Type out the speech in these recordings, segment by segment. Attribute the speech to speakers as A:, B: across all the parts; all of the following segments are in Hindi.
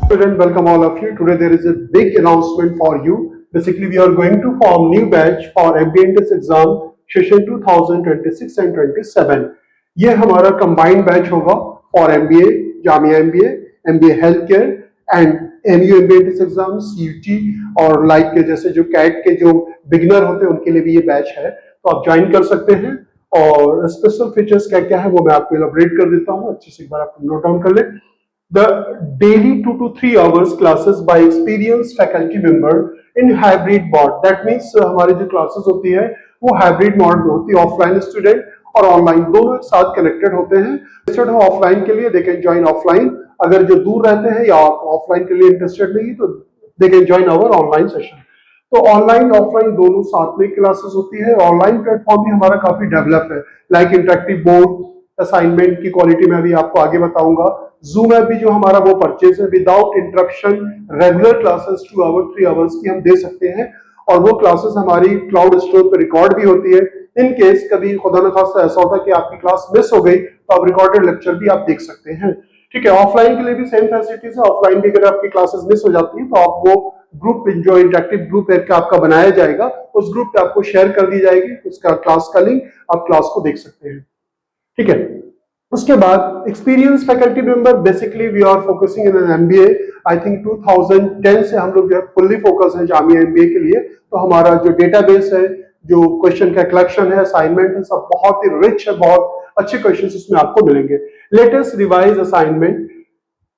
A: Student, welcome all of you. Today there is a big announcement for you. Basically, we are going to form new batch for MBA entrance exam session 2026 and 27. ये हमारा combined batch होगा for MBA, Jamia MBA, MBA Healthcare and MU MBA entrance exam, CUT और like के जैसे जो CAT के जो beginner होते हैं उनके लिए भी ये batch है, तो आप ज्वाइन कर सकते हैं। और स्पेशल फीचर्स क्या क्या है वो मैं आपको इलाबोरेट कर देता हूँ, अच्छे से एक बार आप नोट डाउन कर लें। The daily 2 to 3 hours classes by experienced faculty member in hybrid mode. That means हमारी जो क्लासेस होती है वो हाइब्रिड मोड में होती है, ऑफलाइन स्टूडेंट और ऑनलाइन दोनों एक साथ कनेक्टेड होते हैं। इंटरेस्टेड हो ऑफलाइन के लिए दे कैन ज्वाइन ऑफलाइन, अगर जो दूर रहते हैं या ऑफलाइन के लिए इंटरेस्टेड नहीं तो they can join our online session. तो ऑनलाइन ऑफलाइन दोनों साथ में क्लासेस होती है। ऑनलाइन प्लेटफॉर्म भी हमारा काफी डेवलप है, लाइक इंटरेक्टिव बोर्ड, असाइनमेंट की क्वालिटी में भी आपको आगे बताऊंगा। जूम ऐप भी जो हमारा वो परचेज है, without interruption regular classes 2 hour 3 hours की हम दे सकते हैं, और वो क्लासेस हमारी क्लाउड स्टोर पर रिकॉर्ड भी होती है। इन केस कभी खुदा न खास्ता ऐसा होता है कि आपकी क्लास मिस हो गई तो आप रिकॉर्डेड लेक्चर भी आप देख सकते हैं। ठीक है, ऑफलाइन के लिए भी सेम फैसिलिटीज है। ऑफलाइन भी अगर आपकी क्लासेस मिस हो जाती है तो आप वो ग्रुप जो इंटरेक्टिव ग्रुप है आपका बनाया जाएगा, उस ग्रुप पे आपको शेयर कर दी जाएगी, उसका क्लास का लिंक आप क्लास को देख सकते हैं। ठीक है, उसके बाद experience faculty member, basically we are focusing in an MBA. I think 2010 से हम लोग जो है फुल्ली फोकस है जामिया एमबीए के लिए। तो हमारा जो डेटाबेस है, जो क्वेश्चन का कलेक्शन है, असाइनमेंट है, सब बहुत ही रिच है, बहुत अच्छे क्वेश्चन इसमें आपको मिलेंगे। Latest revise assignment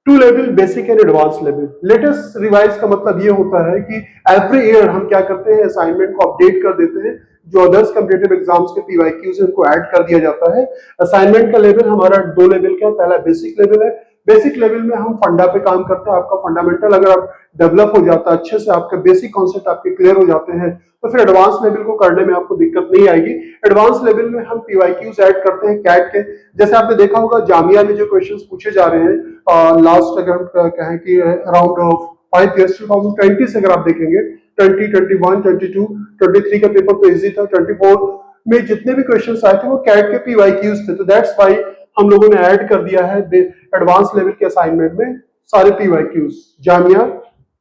A: 2 level, basic and advance level. Latest revise का मतलब ये होता है कि एवरी ईयर हम क्या करते हैं, असाइनमेंट को अपडेट कर देते हैं। जो अदर्स कॉम्पिटिटिव एग्जाम्स के पीवाईक्यूज उनको ऐड कर दिया जाता है। असाइनमेंट का लेवल हमारा 2 लेवल का है। पहला बेसिक लेवल है। बेसिक लेवल में हम फंडा पे काम करते हैं। आपका फंडामेंटल अगर आप डेवलप हो जाता है अच्छे से, आपके बेसिक कॉन्सेप्ट आपके क्लियर हो जाते हैं, तो फिर एडवांस लेवल को करने में आपको दिक्कत नहीं आएगी। एडवांस लेवल में हम पीवाईक्यूज ऐड करते हैं कैट के। जैसे आपने देखा होगा जामिया में जो क्वेश्चंस पूछे जा रहे हैं लास्ट अगर हम कहें कि अराउंड 5 years 2020 से अगर आप देखेंगे 20, 21, 22, 23 का पेपर तो इजी था। 24 में जितने भी क्वेश्चंस आए थे वो कैट के पीवाईक्यूज थे। तो दैट्स व्हाई हम लोगों ने ऐड कर दिया है एडवांस लेवल के असाइनमेंट में सारे पीवाईक्यूज, जामिया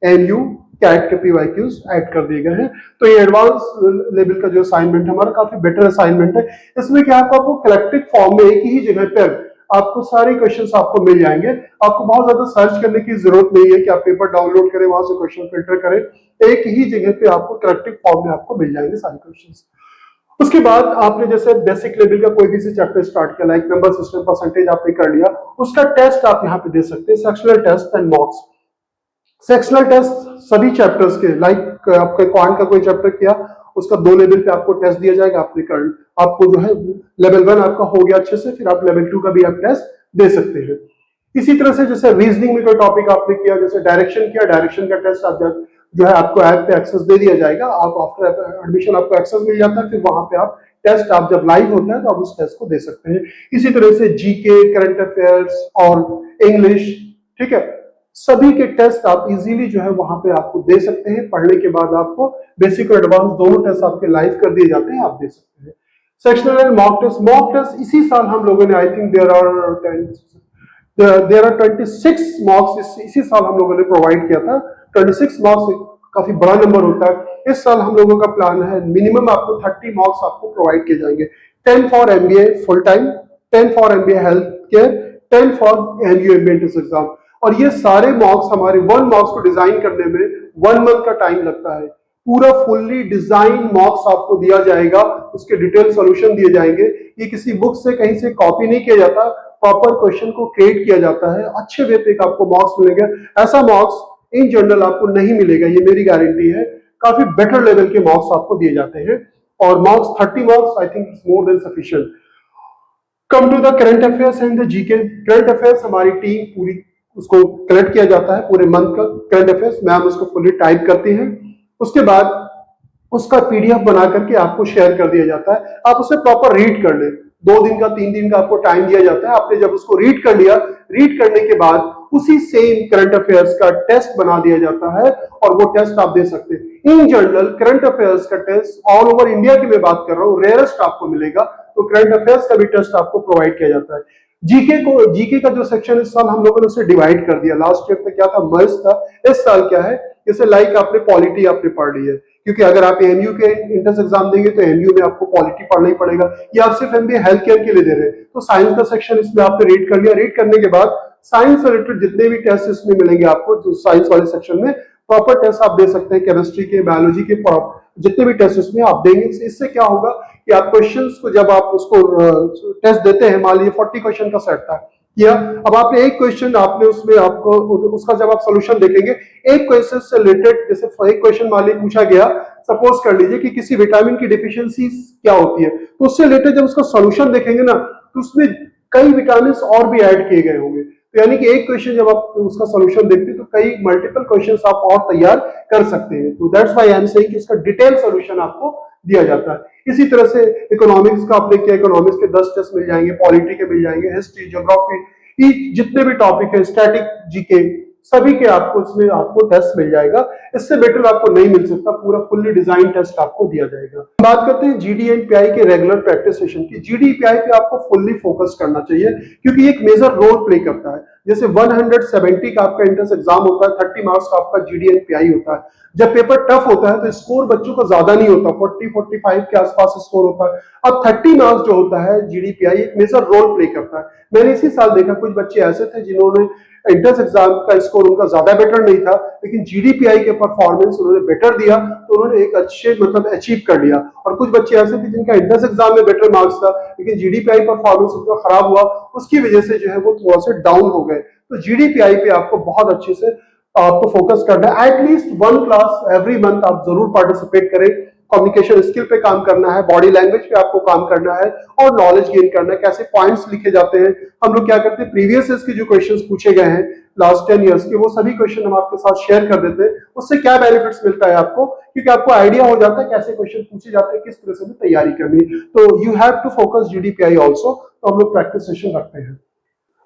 A: एमयू कैट के पीवाईक्यूज ऐड कर दिए गए हैं। तो ये एडवांस लेवल का जो असाइनमेंट हमारा काफी बेटर असाइनमेंट है। इसमें क्या आपको कलेक्टिव फॉर्म में एक ही जगह पर आपको सारे क्वेश्चंस आपको मिल जाएंगे। आपको बहुत ज्यादा सर्च करने की जरूरत नहीं है कि आप पेपर डाउनलोड करें, वहां से क्वेश्चन फिल्टर करें। एक ही जगह पे आपको कलेक्टिव फॉर्म में आपको मिल जाएंगे सारे क्वेश्चंस। उसके बाद आपने जैसे बेसिक लेवल का कोई भी चैप्टर स्टार्ट किया, लाइक नंबर सिस्टम परसेंटेज आपने कर लिया, उसका टेस्ट आप यहाँ पे दे सकते हैं, sectional test and mocks. Sectional test सभी चैप्टर्स के, लाइक आपके क्वांट का कोई चैप्टर किया उसका 2 लेवल पे आपको टेस्ट दिया जाएगा। आपने आपको जो है लेवल 1 आपका हो गया अच्छे से, फिर आप लेवल 2 का भी आप टेस्ट दे सकते हैं। इसी तरह से जैसे रीजनिंग में कोई टॉपिक आपने किया, जैसे डायरेक्शन किया, डायरेक्शन का टेस्ट आप जो है आपको ऐप पे एक्सेस दे दिया जाएगा। आप आफ्टर एडमिशन आपको एक्सेस मिल जाता है, फिर वहां पे आप टेस्ट, आप जब लाइव होता है तो आप उस टेस्ट को दे सकते हैं। इसी तरह से जीके, करंट अफेयर्स और इंग्लिश, ठीक है, सभी के टेस्ट आप इजीली जो है वहां पे आपको दे सकते हैं। पढ़ने के बाद आपको बेसिक और एडवांस दोनों टेस्ट आपके लाइव कर दिए जाते हैं, आप दे सकते हैं। Sectional and mock test, mock test इसी साल हम लोगों ने I think there are 26 mocks इसी साल हम लोगों ने प्रोवाइड किया था। 26 मॉक्स काफी बड़ा नंबर होता है। इस साल हम लोगों का प्लान है मिनिमम आपको 30 मॉक्स आपको प्रोवाइड किए जाएंगे। 10 for MBA full time, 10 for MBA health care, 10 for MU MBA entrance exam. और ये सारे मॉक्स हमारे 1 मॉक्स को डिजाइन करने में 1 मंथ का टाइम लगता है। पूरा फुल्ली डिजाइन मॉक्स आपको दिया जाएगा, उसके डिटेल सॉल्यूशन दिए जाएंगे। ये किसी बुक से कहीं से कॉपी नहीं किया जाता, प्रॉपर क्वेश्चन को क्रिएट किया जाता है। अच्छे वे पे आपको मॉक्स मिलेंगे। ऐसा मॉक्स इन जनरल आपको नहीं मिलेगा, ये मेरी गारंटी है। काफी बेटर लेवल के मॉक्स आपको दिए जाते हैं और mocks 30 mocks I think is more than sufficient. Come to the current affairs and the GK. Current affairs हमारी टीम पूरी उसको कलेक्ट किया जाता है, पूरे मंथ का करंट अफेयर्स मैम उसको फुली टाइप करती हैं। उसके बाद उसका पीडीएफ बना करके आपको शेयर कर दिया जाता है। आप उसे प्रॉपर रीड कर लें। 2 दिन का 3 दिन का आपको टाइम दिया जाता है। आपने जब उसको रीड कर लिया, रीड करने के बाद उसी सेम करंट अफेयर्स का टेस्ट बना दिया जाता है और वो टेस्ट आप दे सकते हैं। इन जनरल करंट अफेयर्स का टेस्ट ऑल ओवर इंडिया की मैं बात कर रहा हूँ, रेयरेस्ट आपको मिलेगा। तो करंट अफेयर्स का भी टेस्ट आपको प्रोवाइड किया जाता है। जीके का जो सेक्शन इस साल हम लोगों ने उसे डिवाइड कर दिया। लास्ट ईयर तक क्या था, मर्ज था। इस साल क्या है, जैसे लाइक आपने पॉलिटी आपने पढ़ ली है, क्योंकि अगर आप एमयू के इंट्रेंस एग्जाम देंगे तो एमयू में आपको पॉलिटी पढ़ना ही पड़ेगा, या आप सिर्फ एमबीए हेल्थ केयर के लिए दे रहे हैं तो साइंस का सेक्शन इसमें आपने रीड कर लिया। रीड करने के बाद साइंस से रिलेटेड जितने भी टेस्ट इसमें मिलेंगे आपको, जो साइंस वाले सेक्शन में प्रॉपर टेस्ट आप दे सकते हैं, केमिस्ट्री के, बायोलॉजी के, जितने भी टेस्ट इसमें आप देंगे। इससे क्या होगा कि आप क्वेश्चंस को जब आप उसको टेस्ट देते हैं, मान लीजिए 40 क्वेश्चन का सेट था किया, अब आपने एक क्वेश्चन आपने उसमें आपको उसका जब आप सोल्यूशन देखेंगे, एक क्वेश्चन से रिलेटेड, जैसे एक क्वेश्चन मान लीजिए पूछा गया, सपोज कर लीजिए कि किसी विटामिन की डिफिशियंसी क्या होती है, तो उससे रिलेटेड जब उसका सोल्यूशन देखेंगे ना, तो उसमें कई विटामिन और भी ऐड किए गए होंगे। तो यानी कि एक क्वेश्चन जब आप उसका सॉल्यूशन देखते हैं तो कई मल्टीपल क्वेश्चंस आप और तैयार कर सकते हैं। तो that's why I am saying कि इसका डिटेल सॉल्यूशन आपको दिया जाता है। इसी तरह से इकोनॉमिक्स का आपने किया, इकोनॉमिक्स के 10 टेस्ट मिल जाएंगे, पॉलिटी के मिल जाएंगे, हिस्ट्री, ज्योग्राफी, जितने भी टॉपिक है, स्टैटिक, जीके, सभी के आपको इसमें आपको टेस्ट मिल जाएगा। इससे बेटर आपको नहीं मिल सकता, पूरा फुल्ली डिजाइन टेस्ट आपको दिया जाएगा। बात करते हैं जीडी एंड पीआई के रेगुलर प्रैक्टिस सेशन की। जीडी पीआई पे आपको फुल्ली फोकस करना चाहिए, क्योंकि एक मेजर रोल प्ले करता है। जैसे 170 का आपका एंट्रेंस एग्जाम होता है, 30 मार्क्स का आपका जीडी एंड पीआई होता है। जब पेपर टफ होता है तो स्कोर बच्चों का ज्यादा नहीं होता, 40-45 के आसपास स्कोर होता है। अब 30 मार्क्स जो होता है जीडी पीआई, एक मेजर रोल प्ले करता है। मैंने इसी साल देखा कुछ बच्चे ऐसे थे जिन्होंने एंट्रेंस एग्जाम का स्कोर उनका ज्यादा बेटर नहीं था, लेकिन जीडीपीआई के परफॉर्मेंस उन्होंने बेटर दिया, तो उन्होंने एक अच्छे मतलब अचीव कर लिया। और कुछ बच्चे ऐसे थे जिनका एंट्रेंस एग्जाम में बेटर मार्क्स था, लेकिन जीडीपीआई परफॉर्मेंस उनका खराब हुआ, उसकी वजह से जो है वो थोड़ा सा डाउन हो गए। तो जीडीपीआई पे आपको बहुत अच्छे से आपको फोकस करना है। एटलीस्ट 1 क्लास एवरी मंथ आप जरूर पार्टिसिपेट करें। कम्युनिकेशन स्किल पे काम करना है, बॉडी लैंग्वेज पे आपको काम करना है, और नॉलेज गेन करना है, कैसे पॉइंट्स लिखे जाते हैं। हम लोग क्या करते हैं, प्रीवियस ईयर्स के जो क्वेश्चंस पूछे गए हैं लास्ट 10 इयर्स के, वो सभी क्वेश्चन हम आपके साथ शेयर कर देते हैं। उससे क्या बेनिफिट्स मिलता है आपको, क्योंकि आपको आइडिया हो जाता है कैसे क्वेश्चन पूछे जाते हैं, किस तरह से तैयारी करनी है। तो you have to focus GDPI also. तो हम लोग प्रैक्टिस सेशन रखते हैं।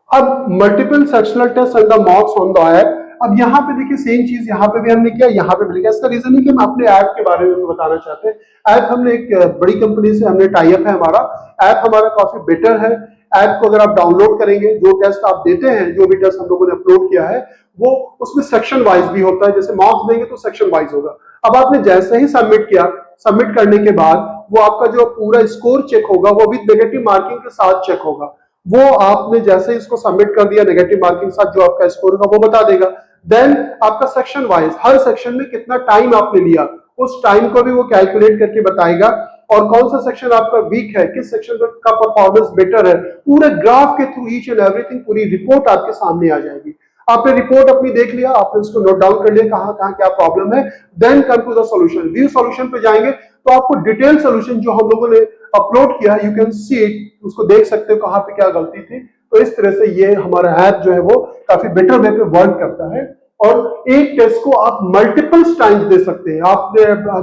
A: अब multiple sectional test and the mocks on the app. अब यहाँ पे देखिए सेम चीज यहाँ पे भी हमने किया, यहाँ पे भी किया। इसका रीजन है कि हम अपने ऐप के बारे में बताना चाहते हैं। ऐप हमने एक बड़ी कंपनी से हमने टाई अप है, हमारा ऐप हमारा काफी बेटर है। ऐप को अगर आप डाउनलोड करेंगे, जो टेस्ट आप देते हैं, जो भी टेस्ट हम लोगों ने अपलोड किया है, वो उसमें सेक्शन वाइज भी होता है। जैसे मार्क्स देंगे तो सेक्शन वाइज होगा। अब आपने जैसे ही सबमिट किया, सबमिट करने के बाद वो आपका जो पूरा स्कोर चेक होगा, वो विद नेगेटिव मार्किंग के साथ चेक होगा। वो आपने जैसे इसको सबमिट कर दिया नेगेटिव मार्किंग के साथ, जो आपका स्कोर होगा वो बता देगा। देन आपका सेक्शन वाइज, हर सेक्शन में कितना टाइम आपने लिया, उस टाइम को भी वो कैलकुलेट करके बताएगा। और कौन सा सेक्शन आपका वीक है, किस सेक्शन का परफॉर्मेंस बेटर है, पूरे ग्राफ के थ्रू ईच एंड एवरीथिंग, पूरी रिपोर्ट आपके सामने आ जाएगी। आपने रिपोर्ट अपनी देख लिया, आपने उसको नोट डाउन कर लिया कहां कहां क्या प्रॉब्लम है। Then come to the solution. View solution पे जाएंगे तो आपको डिटेल सॉल्यूशन जो हम लोगों ने अपलोड किया, यू कैन सी इट, उसको देख सकते हो कहां पे क्या गलती थी। तो इस तरह से ये हमारा ऐप जो है वो काफी बेटर वे पे वर्क करता है। और एक टेस्ट को आप मल्टीपल टाइम्स दे सकते हैं। आपने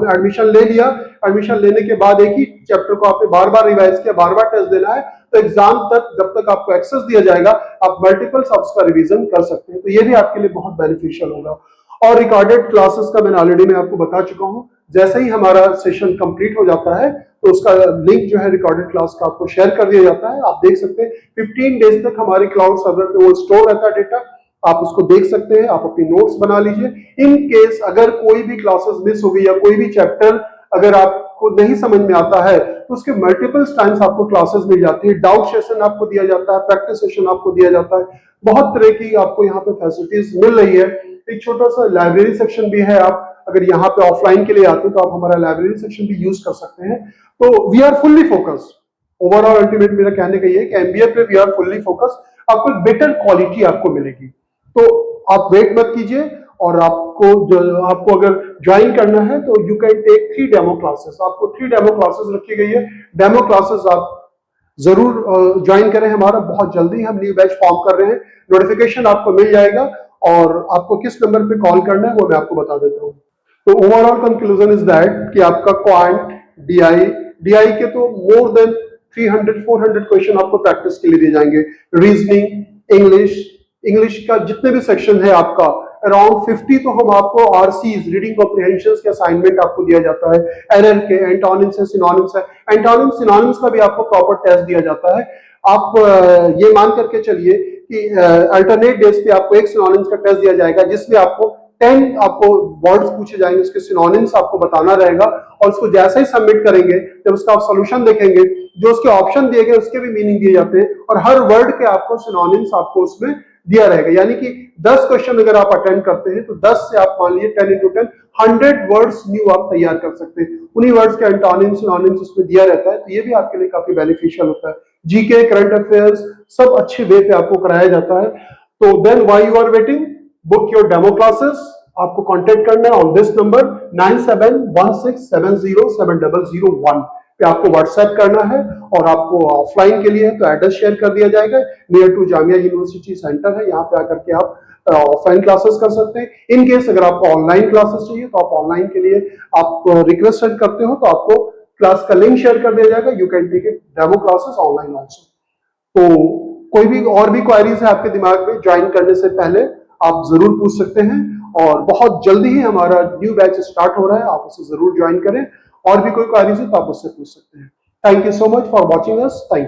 A: एडमिशन ले लिया, एडमिशन लेने के बाद एक ही चैप्टर को आपने बार बार रिवाइज किया, बार बार टेस्ट देना है, तो एग्जाम तक जब तक आपको एक्सेस दिया जाएगा, आप मल्टीपल उसका रिवीजन कर सकते हैं। तो ये भी आपके लिए बहुत बेनिफिशियल होगा। और रिकॉर्डेड क्लासेस का मैंने ऑलरेडी मैं आपको बता चुका हूं। जैसे ही हमारा सेशन कंप्लीट हो जाता है तो उसका लिंक जो है रिकॉर्डेड क्लास का आपको शेयर कर दिया जाता है। आप देख सकते हैं 15 डेज तक हमारे क्लाउड सर्वर पे वो स्टोर रहता है डेटा, आप उसको देख सकते हैं। आप अपनी नोट्स बना लीजिए। इन केस अगर कोई भी क्लासेस मिस हो गई या कोई भी चैप्टर अगर आपको नहीं समझ में आता है, तो उसके मल्टीपल टाइम्स आपको क्लासेस मिल जाती है। डाउट सेशन आपको दिया जाता है, प्रैक्टिस सेशन आपको दिया जाता है। बहुत तरह की आपको यहाँ पे फैसिलिटीज मिल रही है। एक छोटा सा लाइब्रेरी सेक्शन भी है। आप अगर यहाँ पे ऑफलाइन के लिए आते हैं तो आप हमारा लाइब्रेरी सेक्शन भी यूज कर सकते हैं। तो we are fully focused. Overall ultimate मेरा कहने का ये है कि एमबीए पे वी आर फुल्ली फोकस्ड। आपको बेटर क्वालिटी आपको मिलेगी। तो आप वेट मत कीजिए, और आपको अगर ज्वाइन करना है तो you can take 3 demo classes. आपको 3 डेमो क्लासेस रखी गई है। डेमो क्लासेस आप जरूर ज्वाइन करें हमारा। बहुत जल्दी हम न्यू बैच फॉर्म कर रहे हैं, नोटिफिकेशन आपको मिल जाएगा। और आपको किस नंबर पे कॉल करना है वो मैं आपको बता देता हूँ। तो ओवरऑल कंक्लूजन इज दैट कि आपका क्वांट, डीआई के तो मोर देन 300-400 क्वेश्चन आपको प्रैक्टिस के लिए दिए जाएंगे। रीजनिंग, इंग्लिश का जितने भी सेक्शन है आपका अराउंड 50 तो हम आपको आरसीज, रीडिंग कॉम्प्रिहेंशन के असाइनमेंट आपको दिया जाता है। एरर के, एंटोनिम्स है, सिनोनिम्स है। एंटोनिम्स सिनोनिम्स का भी आपको प्रॉपर टेस्ट दिया जाता है। आप ये मान करके चलिए कि अल्टरनेट डेज पे आपको एक सिनोनिम्स का टेस्ट दिया जाएगा जिसमें आपको 10 आपको वर्ड्स पूछे जाएंगे, उसके सिनोनिम्स आपको बताना रहेगा और उसको जैसे ही सबमिट करेंगे, जब उसका आप सोल्यूशन देखेंगे, जो उसके ऑप्शन दिए गए उसके भी मीनिंग दिए जाते हैं और हर वर्ड के आपको सिनोनिम्स आपको उसमें दिया रहेगा। यानी कि 10 क्वेश्चन अगर आप अटेंड करते हैं तो 10 से आप मान लीजिए 10 into 10 100 वर्ड्स न्यू आप तैयार कर सकते हैं। उन्हीं वर्ड्स के एंटोनिम्स सिनोनिम्स उसमें दिया रहता है, तो ये भी आपके लिए काफी बेनिफिशियल होता है। जीके, करंट अफेयर्स सब अच्छे वे पे आपको कराया जाता है। तो then why you are waiting, book your demo classes. आपको कांटेक्ट करना है ऑन दिस नंबर 9716707001 पे आपको व्हाट्सएप करना है और आपको ऑफलाइन के लिए है तो एड्रेस शेयर कर दिया जाएगा, near to Jamia university center है, यहाँ पे आकर के आप ऑफलाइन क्लासेस कर सकते हैं। इन केस अगर आपको ऑनलाइन क्लासेस चाहिए तो आप ऑनलाइन के लिए आप रिक्वेस्ट सेंड करते हो तो आपको क्लास का लिंक शेयर कर दिया जाएगा। You can take it demo classes online also. तो कोई भी और भी क्वेरीज है आपके दिमाग में ज्वाइन करने से पहले आप जरूर पूछ सकते हैं और बहुत जल्दी ही हमारा न्यू बैच स्टार्ट हो रहा है, आप उसे जरूर ज्वाइन करें। और भी कोई क्वेरीज है तो आप उससे पूछ सकते हैं। Thank you so much for watching us. Thank you.